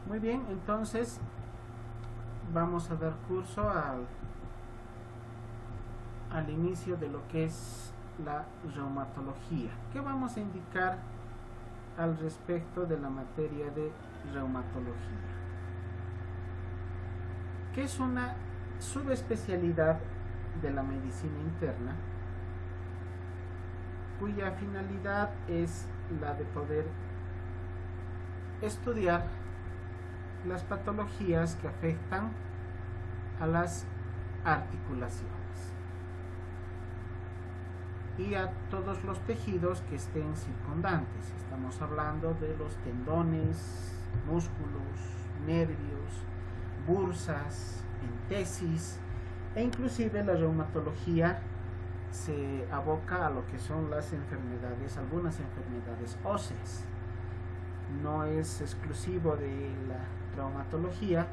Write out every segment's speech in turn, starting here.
Muy bien, entonces vamos a dar curso al inicio de lo que es la reumatología. ¿Qué vamos a indicar al respecto de la materia de reumatología? Que es una subespecialidad de la medicina interna cuya finalidad es la de poder estudiar las patologías que afectan a las articulaciones y a todos los tejidos que estén circundantes. Estamos hablando de los tendones, músculos, nervios, bursas, entesis, e inclusive la reumatología se aboca a lo que son las enfermedades, algunas enfermedades óseas. No es exclusivo de la traumatología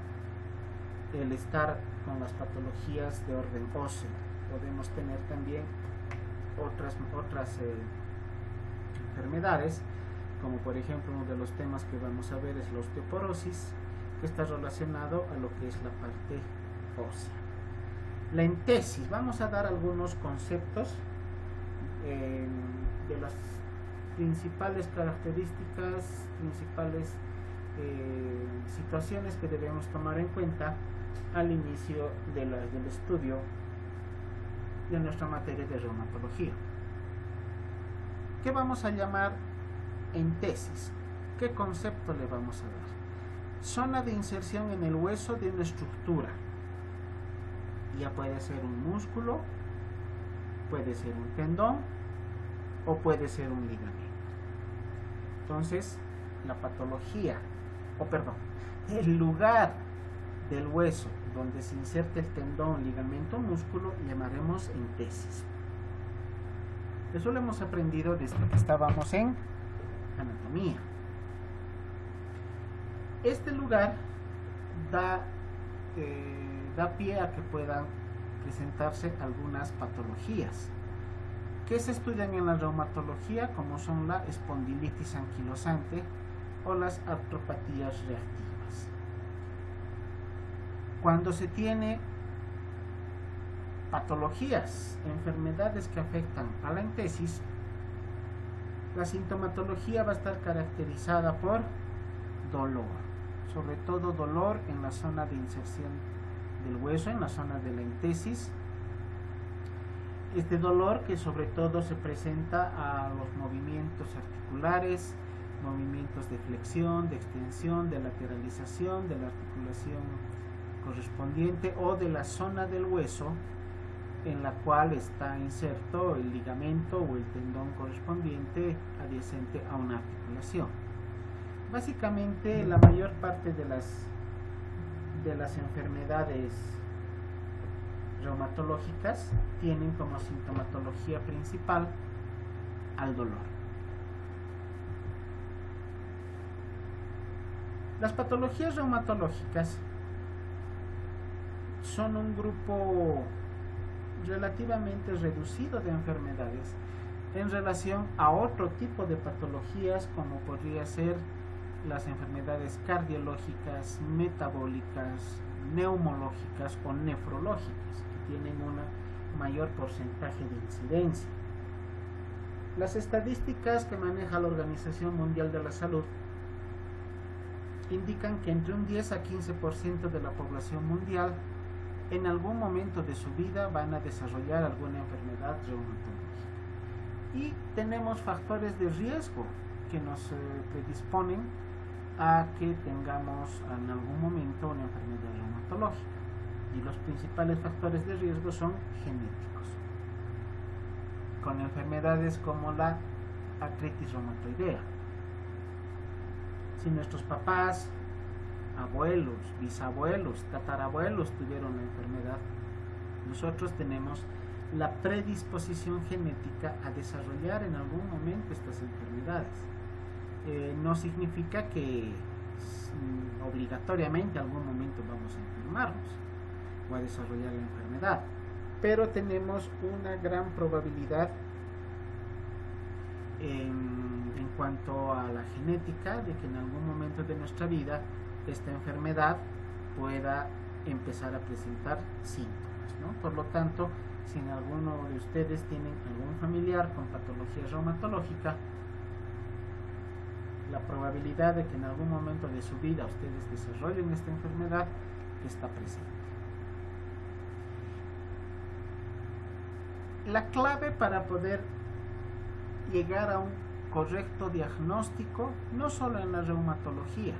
el estar con las patologías de orden óseo. Podemos tener también otras enfermedades, como por ejemplo uno de los temas que vamos a ver es la osteoporosis, que está relacionado a lo que es la parte ósea. La entesis, vamos a dar algunos conceptos de las principales características, principales situaciones que debemos tomar en cuenta al inicio del estudio de nuestra materia de reumatología. ¿Qué vamos a llamar entesis? ¿Qué concepto le vamos a dar? Zona de inserción en el hueso de una estructura. Ya puede ser un músculo, puede ser un tendón o puede ser un ligamento. Entonces, la patología, el lugar del hueso donde se inserta el tendón, ligamento o músculo, llamaremos entesis. Eso lo hemos aprendido desde que estábamos en anatomía. Este lugar da pie a que puedan presentarse algunas patologías que se estudian en la reumatología, como son la espondilitis anquilosante o las artropatías reactivas. Cuando se tiene patologías, enfermedades que afectan a la entesis, la sintomatología va a estar caracterizada por dolor, sobre todo dolor en la zona de inserción del hueso, en la zona de la entesis. Este dolor que sobre todo se presenta a los movimientos articulares, movimientos de flexión, de extensión, de lateralización, de la articulación correspondiente o de la zona del hueso en la cual está inserto el ligamento o el tendón correspondiente adyacente a una articulación. Básicamente la mayor parte de las enfermedades reumatológicas tienen como sintomatología principal al dolor. Las patologías reumatológicas son un grupo relativamente reducido de enfermedades en relación a otro tipo de patologías, como podría ser las enfermedades cardiológicas, metabólicas, neumológicas o nefrológicas, que tienen un mayor porcentaje de incidencia. Las estadísticas que maneja la Organización Mundial de la Salud indican que entre un 10 a 15% de la población mundial en algún momento de su vida van a desarrollar alguna enfermedad reumatológica. Y tenemos factores de riesgo que nos predisponen a que tengamos en algún momento una enfermedad reumatológica. Y los principales factores de riesgo son genéticos, con enfermedades como la artritis reumatoidea. Si nuestros papás, abuelos, bisabuelos, tatarabuelos tuvieron la enfermedad, nosotros tenemos la predisposición genética a desarrollar en algún momento estas enfermedades. No significa que obligatoriamente en algún momento vamos a enfermarnos o a desarrollar la enfermedad, pero tenemos una gran probabilidad en cuanto a la genética de que en algún momento de nuestra vida esta enfermedad pueda empezar a presentar síntomas, ¿no? Por lo tanto, si en alguno de ustedes tienen algún familiar con patología reumatológica, la probabilidad de que en algún momento de su vida ustedes desarrollen esta enfermedad está presente. La clave para poder llegar a un correcto diagnóstico, no solo en la reumatología,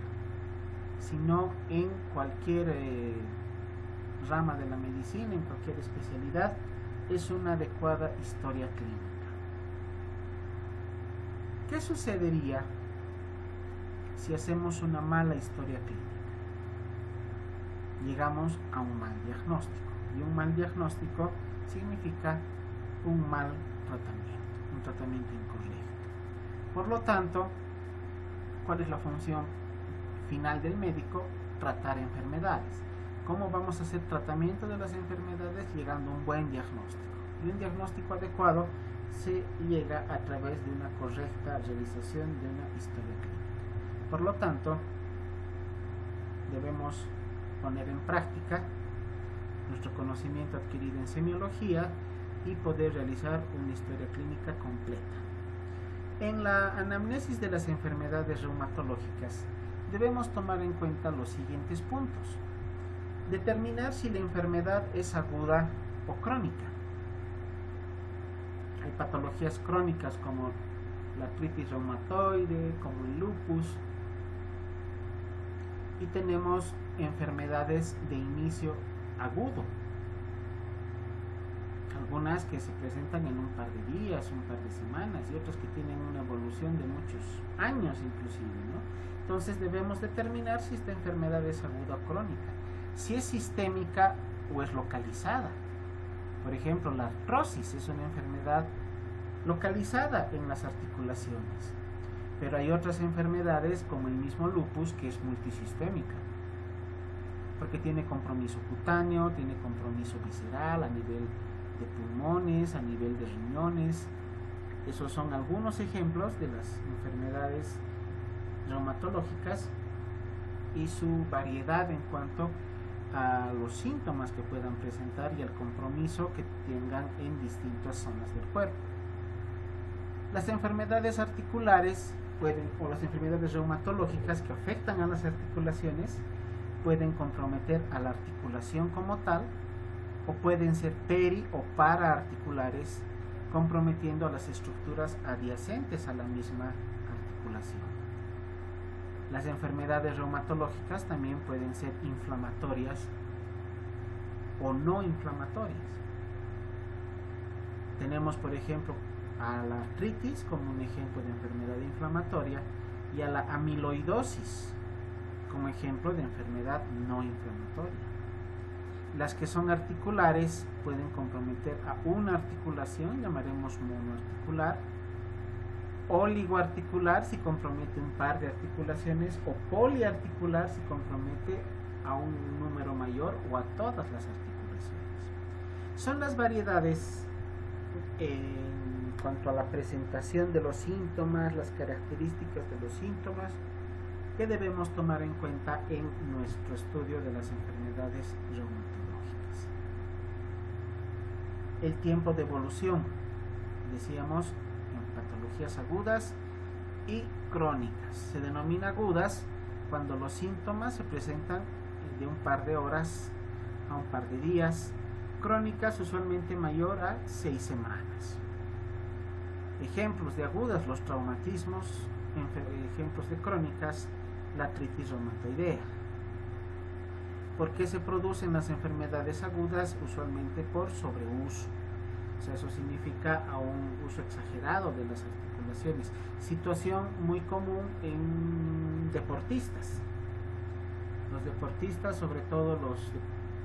sino en cualquier rama de la medicina, en cualquier especialidad, es una adecuada historia clínica. ¿Qué sucedería si hacemos una mala historia clínica? Llegamos a un mal diagnóstico, y un mal diagnóstico significa un mal tratamiento, un tratamiento incorrecto. Por lo tanto, ¿cuál es la función final del médico? Tratar enfermedades. ¿Cómo vamos a hacer tratamiento de las enfermedades? Llegando a un buen diagnóstico. Y un diagnóstico adecuado se llega a través de una correcta realización de una historia clínica. Por lo tanto, debemos poner en práctica nuestro conocimiento adquirido en semiología y poder realizar una historia clínica completa. En la anamnesis de las enfermedades reumatológicas debemos tomar en cuenta los siguientes puntos. Determinar si la enfermedad es aguda o crónica. Hay patologías crónicas como la artritis reumatoide, como el lupus, y tenemos enfermedades de inicio agudo, algunas que se presentan en un par de días, un par de semanas, y otras que tienen una evolución de muchos años inclusive, ¿no? Entonces debemos determinar si esta enfermedad es aguda o crónica, si es sistémica o es localizada. Por ejemplo, la artrosis es una enfermedad localizada en las articulaciones, pero hay otras enfermedades como el mismo lupus que es multisistémica, porque tiene compromiso cutáneo, tiene compromiso visceral a nivel de pulmones, a nivel de riñones. Esos son algunos ejemplos de las enfermedades reumatológicas y su variedad en cuanto a los síntomas que puedan presentar y al compromiso que tengan en distintas zonas del cuerpo. Las enfermedades articulares o las enfermedades reumatológicas que afectan a las articulaciones pueden comprometer a la articulación como tal, o pueden ser peri o paraarticulares, comprometiendo a las estructuras adyacentes a la misma articulación. Las enfermedades reumatológicas también pueden ser inflamatorias o no inflamatorias. Tenemos, por ejemplo, a la artritis como un ejemplo de enfermedad inflamatoria y a la amiloidosis como ejemplo de enfermedad no inflamatoria. Las que son articulares pueden comprometer a una articulación, llamaremos monoarticular, oligoarticular si compromete un par de articulaciones, o poliarticular si compromete a un número mayor o a todas las articulaciones. Son las variedades en cuanto a la presentación de los síntomas, las características de los síntomas que debemos tomar en cuenta en nuestro estudio de las enfermedades reumatológicas. El tiempo de evolución, decíamos, en patologías agudas y crónicas. Se denomina agudas cuando los síntomas se presentan de un par de horas a un par de días. Crónicas usualmente mayor a 6 semanas. Ejemplos de agudas, los traumatismos. Ejemplos de crónicas, la artritis reumatoidea. ¿Por qué se producen las enfermedades agudas? Usualmente por sobreuso. O sea, eso significa a un uso exagerado de las articulaciones. Situación muy común en deportistas. Los deportistas, sobre todo los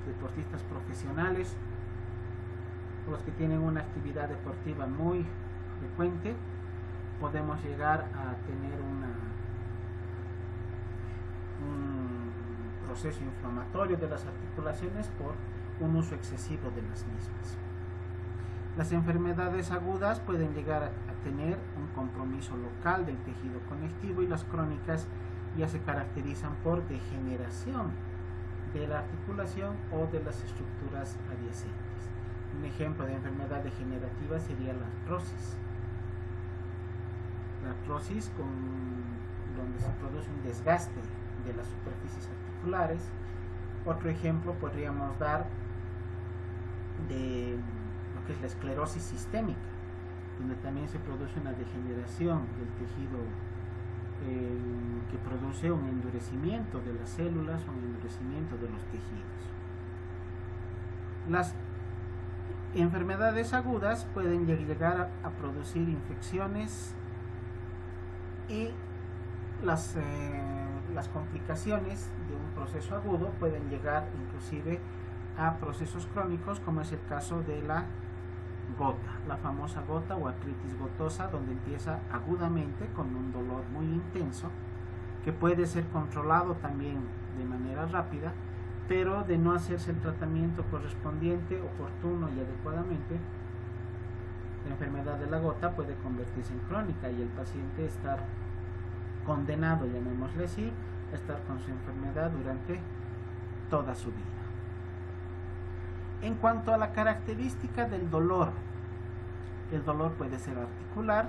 deportistas profesionales, los que tienen una actividad deportiva muy frecuente, podemos llegar a tener un proceso inflamatorio de las articulaciones por un uso excesivo de las mismas. Las enfermedades agudas pueden llegar a tener un compromiso local del tejido conectivo y las crónicas ya se caracterizan por degeneración de la articulación o de las estructuras adyacentes. Un ejemplo de enfermedad degenerativa sería la artrosis. La artrosis donde se produce un desgaste de las superficies articulares. Otro ejemplo podríamos dar de lo que es la esclerosis sistémica, donde también se produce una degeneración del tejido que produce un endurecimiento de las células o un endurecimiento de los tejidos. Las enfermedades agudas pueden llegar a producir infecciones y las complicaciones de un proceso agudo pueden llegar inclusive a procesos crónicos, como es el caso de la gota, la famosa gota o artritis gotosa, donde empieza agudamente con un dolor muy intenso que puede ser controlado también de manera rápida, pero de no hacerse el tratamiento correspondiente, oportuno y adecuadamente, la enfermedad de la gota puede convertirse en crónica y el paciente estar condenado, llamémosle así, a estar con su enfermedad durante toda su vida. En cuanto a la característica del dolor, el dolor puede ser articular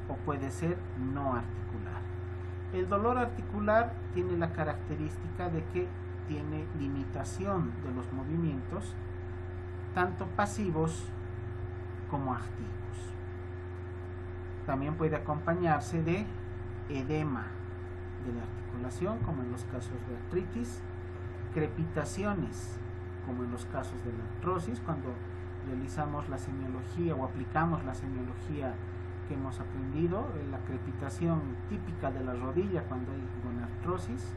o puede ser no articular. El dolor articular tiene la característica de que tiene limitación de los movimientos, tanto pasivos como activos. También puede acompañarse de edema de la articulación, como en los casos de artritis, crepitaciones, como en los casos de la artrosis, cuando realizamos la semiología o aplicamos la semiología que hemos aprendido, la crepitación típica de la rodilla cuando hay una artrosis,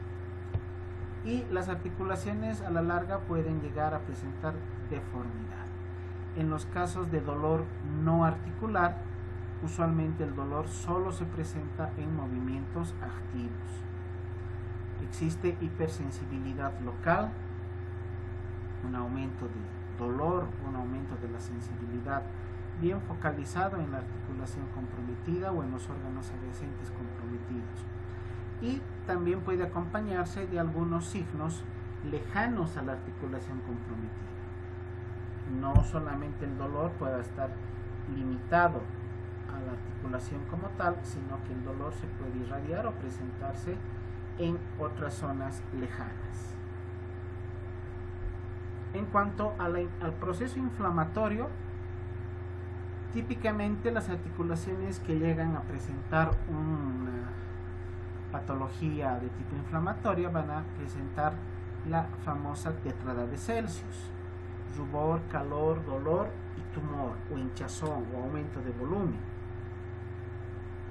y las articulaciones a la larga pueden llegar a presentar deformidad. En los casos de dolor no articular, usualmente el dolor solo se presenta en movimientos activos. Existe hipersensibilidad local, un aumento de dolor, un aumento de la sensibilidad bien focalizado en la articulación comprometida o en los órganos adyacentes comprometidos. Y también puede acompañarse de algunos signos lejanos a la articulación comprometida. No solamente el dolor pueda estar limitado a la articulación como tal, sino que el dolor se puede irradiar o presentarse en otras zonas lejanas. En cuanto al proceso inflamatorio, típicamente las articulaciones que llegan a presentar una patología de tipo inflamatoria van a presentar la famosa tétrada de Celsius: rubor, calor, dolor y tumor o hinchazón o aumento de volumen.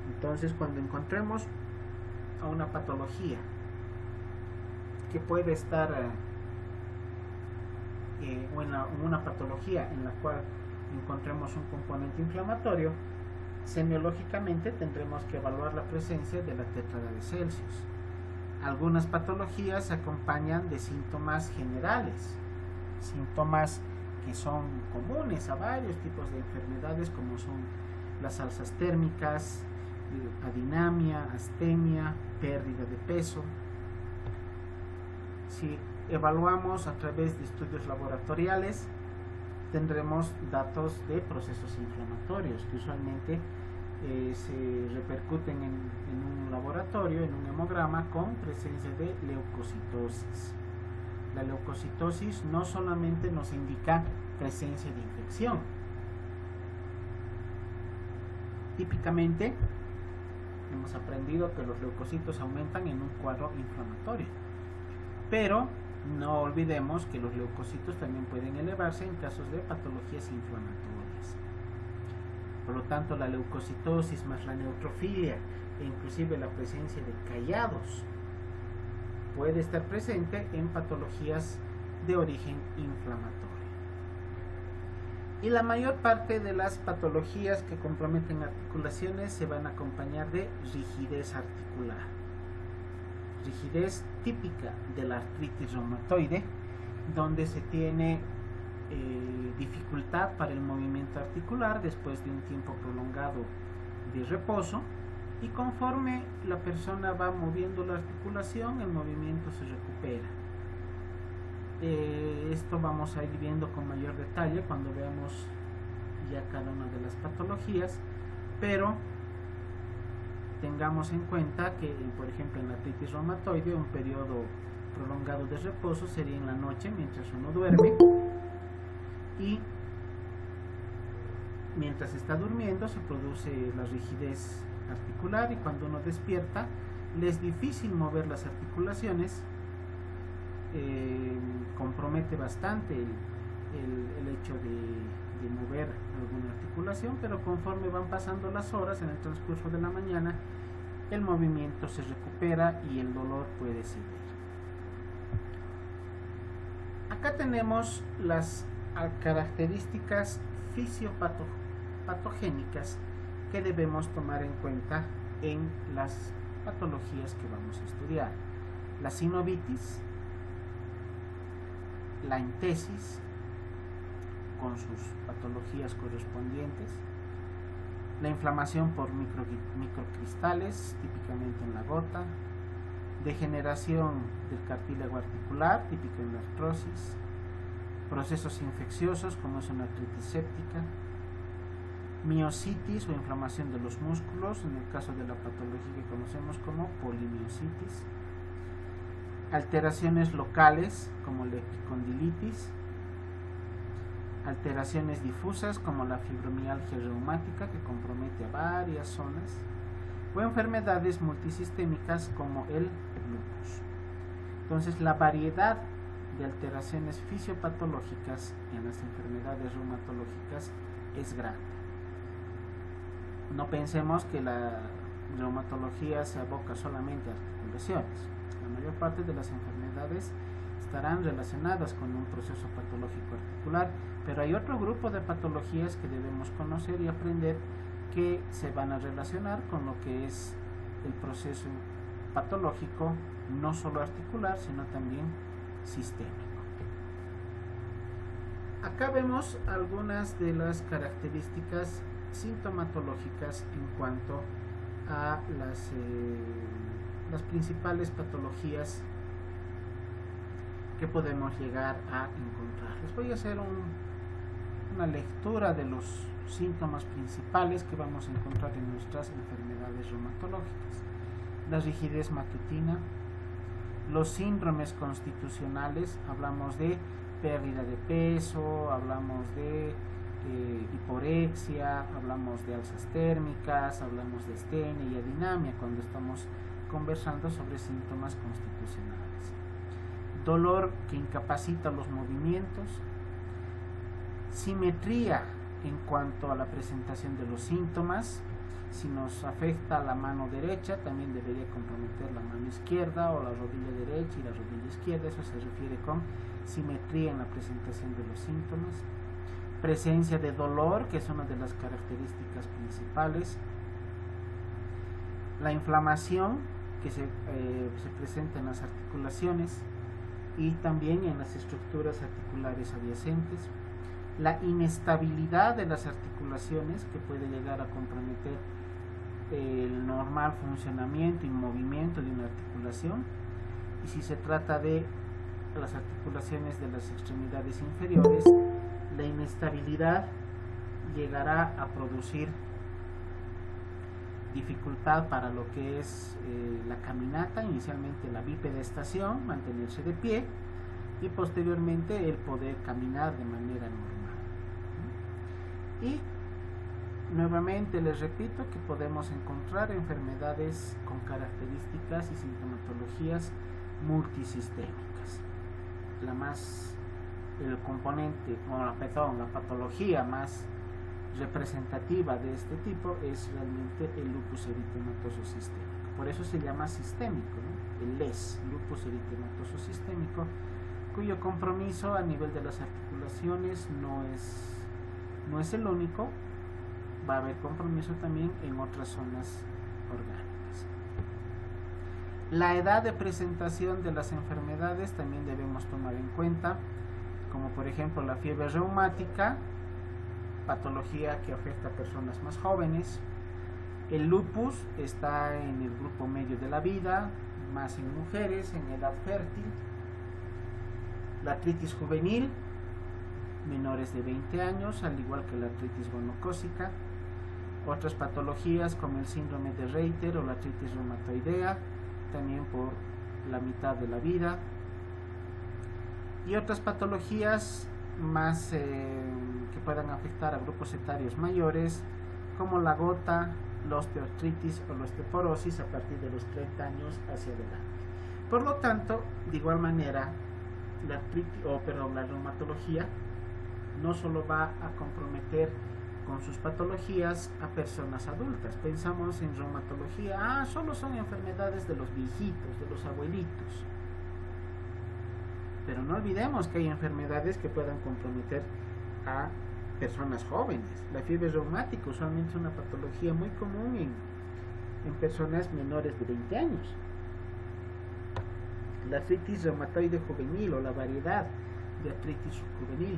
Entonces, cuando encontremos a una patología que puede estar o en una patología en la cual encontremos un componente inflamatorio, semiológicamente tendremos que evaluar la presencia de la tétrada de Celsius. Algunas patologías se acompañan de síntomas generales, síntomas que son comunes a varios tipos de enfermedades, como son las alzas térmicas, adinamia, astemia, pérdida de peso. Si evaluamos a través de estudios laboratoriales, tendremos datos de procesos inflamatorios que usualmente se repercuten en un laboratorio, en un hemograma, con presencia de leucocitosis. La leucocitosis no solamente nos indica presencia de infección. Típicamente hemos aprendido que los leucocitos aumentan en un cuadro inflamatorio, pero no olvidemos que los leucocitos también pueden elevarse en casos de patologías inflamatorias. Por lo tanto, la leucocitosis más la neutrofilia e inclusive la presencia de callados puede estar presente en patologías de origen inflamatorio. Y la mayor parte de las patologías que comprometen articulaciones se van a acompañar de rigidez articular. Rigidez típica de la artritis reumatoide, donde se tiene dificultad para el movimiento articular después de un tiempo prolongado de reposo, y conforme la persona va moviendo la articulación, el movimiento se recupera. Esto vamos a ir viendo con mayor detalle cuando veamos ya cada una de las patologías, pero tengamos en cuenta que, por ejemplo, en la artritis reumatoide, un periodo prolongado de reposo sería en la noche mientras uno duerme, y mientras está durmiendo se produce la rigidez articular, y cuando uno despierta le es difícil mover las articulaciones. Compromete bastante el hecho de mover alguna articulación, pero conforme van pasando las horas en el transcurso de la mañana, el movimiento se recupera y el dolor puede seguir. Acá tenemos las características fisiopatogénicas que debemos tomar en cuenta en las patologías que vamos a estudiar: la sinovitis, la entesis con sus patologías correspondientes, la inflamación por microcristales, típicamente en la gota, degeneración del cartílago articular, típico en la artrosis, procesos infecciosos como es una artritis séptica, miositis o inflamación de los músculos, en el caso de la patología que conocemos como polimiositis, alteraciones locales como la epicondilitis, alteraciones difusas como la fibromialgia reumática que compromete a varias zonas, o enfermedades multisistémicas como el lupus. Entonces, la variedad de alteraciones fisiopatológicas en las enfermedades reumatológicas es grande. No pensemos que la reumatología se aboca solamente a articulaciones. La mayor parte de las enfermedades estarán relacionadas con un proceso patológico articular, pero hay otro grupo de patologías que debemos conocer y aprender que se van a relacionar con lo que es el proceso patológico, no solo articular, sino también sistémico. Acá vemos algunas de las características sintomatológicas en cuanto a las principales patologías que podemos llegar a encontrar. Les voy a hacer una lectura de los síntomas principales que vamos a encontrar en nuestras enfermedades reumatológicas: la rigidez matutina, los síndromes constitucionales, hablamos de pérdida de peso, hablamos de hiporexia, hablamos de alzas térmicas, hablamos de astenia y adinamia cuando estamos conversando sobre síntomas constitucionales. Dolor que incapacita los movimientos, simetría en cuanto a la presentación de los síntomas. Si nos afecta la mano derecha, también debería comprometer la mano izquierda, o la rodilla derecha y la rodilla izquierda. Eso se refiere con simetría en la presentación de los síntomas. Presencia de dolor, que es una de las características principales. La inflamación que se presenta en las articulaciones y también en las estructuras articulares adyacentes. La inestabilidad de las articulaciones, que puede llegar a comprometer el normal funcionamiento y movimiento de una articulación. Y si se trata de las articulaciones de las extremidades inferiores, la inestabilidad llegará a producir dificultad para lo que es la caminata, inicialmente la bipedestación, mantenerse de pie, y posteriormente el poder caminar de manera normal. Y nuevamente les repito que podemos encontrar enfermedades con características y sintomatologías multisistémicas. La patología más representativa de este tipo es realmente el lupus eritematoso sistémico. Por eso se llama sistémico, ¿no? El LES, lupus eritematoso sistémico, cuyo compromiso a nivel de las articulaciones no es el único. Va a haber compromiso también en otras zonas orgánicas. La edad de presentación de las enfermedades también debemos tomar en cuenta, como por ejemplo la fiebre reumática, patología que afecta a personas más jóvenes, El lupus está en el grupo medio de la vida, más en mujeres, en edad fértil. La artritis juvenil, menores de 20 años, al igual que la artritis gonocócica. Otras patologías como el síndrome de Reiter o la artritis reumatoidea, también por la mitad de la vida. Y otras patologías más que puedan afectar a grupos etarios mayores, como la gota, la osteoartritis o la osteoporosis a partir de los 30 años hacia adelante. Por lo tanto, de igual manera, la reumatología no solo va a comprometer con sus patologías a personas adultas. Pensamos en reumatología, solo son enfermedades de los viejitos, de los abuelitos. Pero no olvidemos que hay enfermedades que puedan comprometer a personas jóvenes. La fiebre reumática usualmente es una patología muy común en personas menores de 20 años. La artritis reumatoide juvenil o la variedad de artritis juvenil,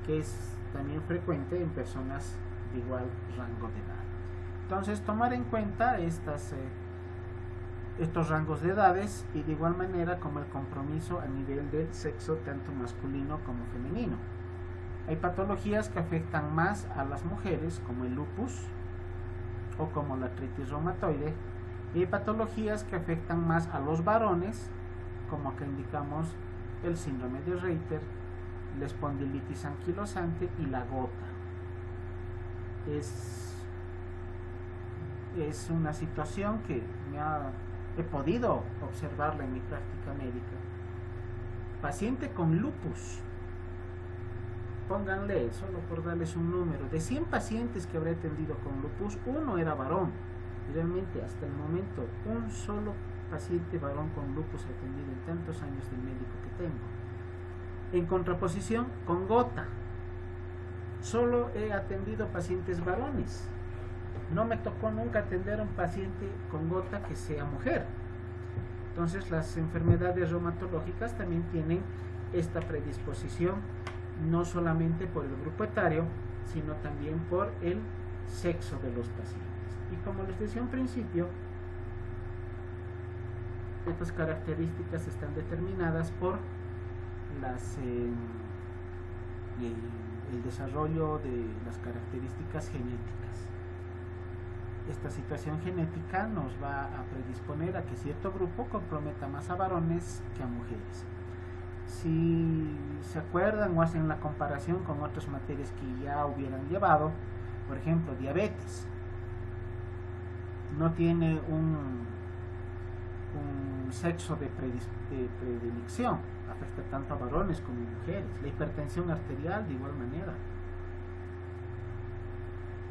que es también frecuente en personas de igual rango de edad. Entonces, tomar en cuenta estos rangos de edades y de igual manera como el compromiso a nivel del sexo tanto masculino como femenino. Hay patologías que afectan más a las mujeres como el lupus o como la artritis reumatoide, y hay patologías que afectan más a los varones, como acá indicamos el síndrome de Reiter, la espondilitis anquilosante y la gota. Es una situación que he podido observarla en mi práctica médica. Paciente con lupus, pónganle, solo por darles un número, de 100 pacientes que habré atendido con lupus, uno era varón. Realmente hasta el momento un solo paciente varón con lupus atendido en tantos años del médico que tengo. En contraposición con gota, solo he atendido pacientes varones. No me tocó nunca atender a un paciente con gota que sea mujer. Entonces las enfermedades reumatológicas también tienen esta predisposición, no solamente por el grupo etario, sino también por el sexo de los pacientes. Y como les decía en principio, estas características están determinadas por el desarrollo de las características genéticas. Esta situación genética nos va a predisponer a que cierto grupo comprometa más a varones que a mujeres. Si se acuerdan o hacen la comparación con otras materias que ya hubieran llevado, por ejemplo, diabetes, no tiene un sexo de predilección, afecta tanto a varones como a mujeres. La hipertensión arterial de igual manera.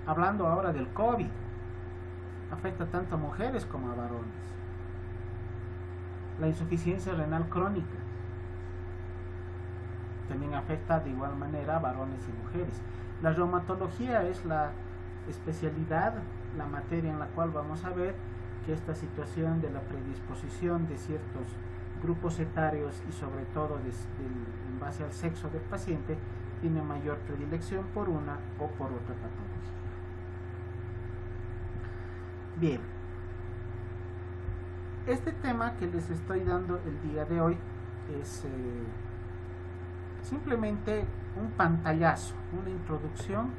Hablando ahora del COVID, afecta tanto a mujeres como a varones. La insuficiencia renal crónica también afecta de igual manera a varones y mujeres. La reumatología es la especialidad, la materia en la cual vamos a ver que esta situación de la predisposición de ciertos grupos etarios y sobre todo en base al sexo del paciente tiene mayor predilección por una o por otra patología. Bien, este tema que les estoy dando el día de hoy es simplemente un pantallazo, una introducción